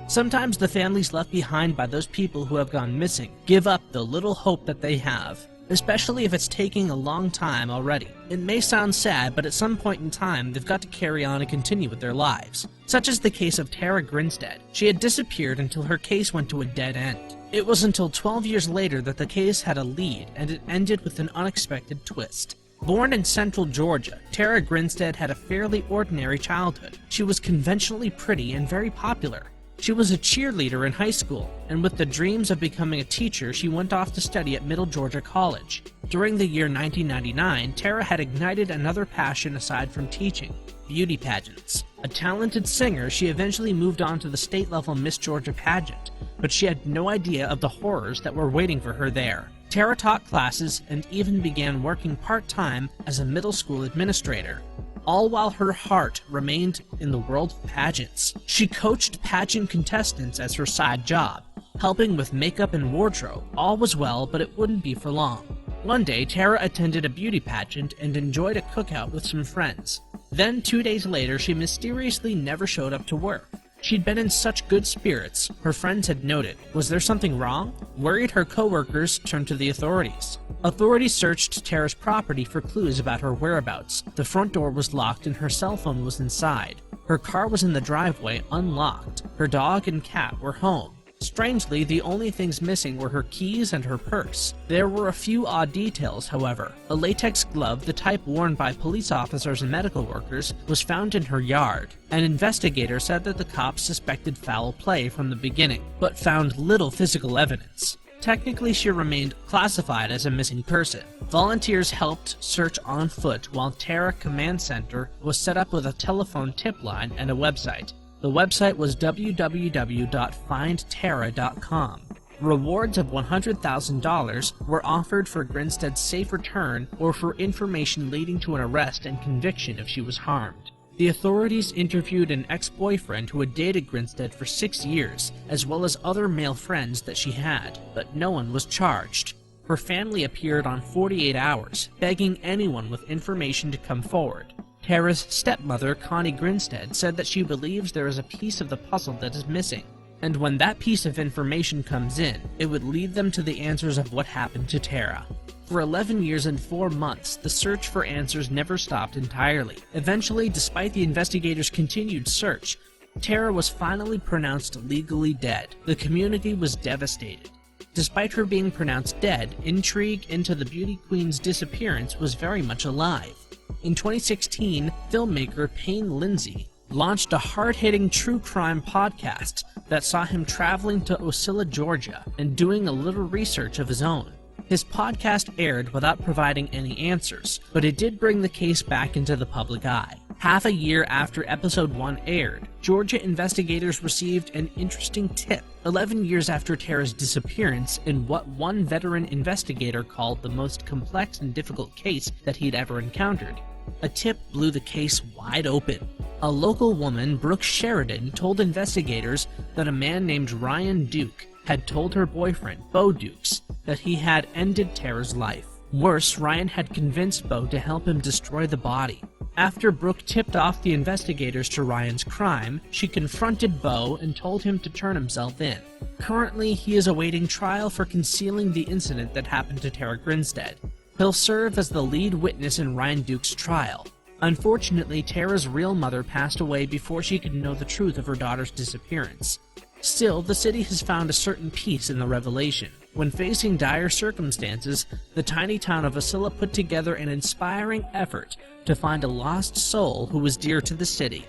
Sometimes the families left behind by those people who have gone missing give up the little hope that they have, especially if it's taking a long time already. It may sound sad, but at some point in time, they've got to carry on and continue with their lives. Such is the case of Tara Grinstead. She had disappeared until her case went to a dead end. It was until 12 years later that the case had a lead, and it ended with an unexpected twist. Born in central Georgia, Tara Grinstead had a fairly ordinary childhood. She was conventionally pretty and very popular. She was a cheerleader in high school, and with the dreams of becoming a teacher, she went off to study at Middle Georgia College. During the year 1999, Tara had ignited another passion aside from teaching: beauty pageants. A talented singer, she eventually moved on to the state-level Miss Georgia pageant, but she had no idea of the horrors that were waiting for her there. Tara taught classes and even began working part-time as a middle school administrator, all while her heart remained in the world of pageants. She coached pageant contestants as her side job, helping with makeup and wardrobe. All was well, but it wouldn't be for long. One day, Tara attended a beauty pageant and enjoyed a cookout with some friends. Then, 2 days later, she mysteriously never showed up to work. She'd been in such good spirits, her friends had noted. Was there something wrong? Worried, her co-workers turned to the authorities. Authorities searched Tara's property for clues about her whereabouts. The front door was locked and her cell phone was inside. Her car was in the driveway, unlocked. Her dog and cat were home. Strangely, the only things missing were her keys and her purse. There were a few odd details, however. A latex glove, the type worn by police officers and medical workers, was found in her yard. An investigator said that the cops suspected foul play from the beginning, but found little physical evidence. Technically, she remained classified as a missing person. Volunteers helped search on foot, while Tara Command Center was set up with a telephone tip line and a website. The website was www.findtara.com. Rewards of $100,000 were offered for Grinstead's safe return or for information leading to an arrest and conviction if she was harmed. The authorities interviewed an ex-boyfriend who had dated Grinstead for 6 years, as well as other male friends that she had, but no one was charged. Her family appeared on 48 Hours, begging anyone with information to come forward. Tara's stepmother, Connie Grinstead, said that she believes there is a piece of the puzzle that is missing, and when that piece of information comes in, it would lead them to the answers of what happened to Tara. For 11 years and 4 months, the search for answers never stopped entirely. Eventually, despite the investigators' continued search, Tara was finally pronounced legally dead. The community was devastated. Despite her being pronounced dead, intrigue into the beauty queen's disappearance was very much alive. In 2016, filmmaker Payne Lindsay launched a hard-hitting true crime podcast that saw him traveling to Ocilla, Georgia, and doing a little research of his own. His podcast aired without providing any answers, but it did bring the case back into the public eye. Half a year after episode 1 aired, Georgia investigators received an interesting tip 11 years after Tara's disappearance in what one veteran investigator called the most complex and difficult case that he'd ever encountered. A tip blew the case wide open. A local woman, Brooke Sheridan, told investigators that a man named Ryan Duke had told her boyfriend, Bo Dukes, that he had ended Tara's life. Worse, Ryan had convinced Bo to help him destroy the body. After Brooke tipped off the investigators to Ryan's crime, she confronted Bo and told him to turn himself in. Currently, he is awaiting trial for concealing the incident that happened to Tara Grinstead. He'll serve as the lead witness in Ryan Duke's trial. Unfortunately, Tara's real mother passed away before she could know the truth of her daughter's disappearance. Still, the city has found a certain peace in the revelation. When facing dire circumstances, the tiny town of Ocilla put together an inspiring effort to find a lost soul who was dear to the city.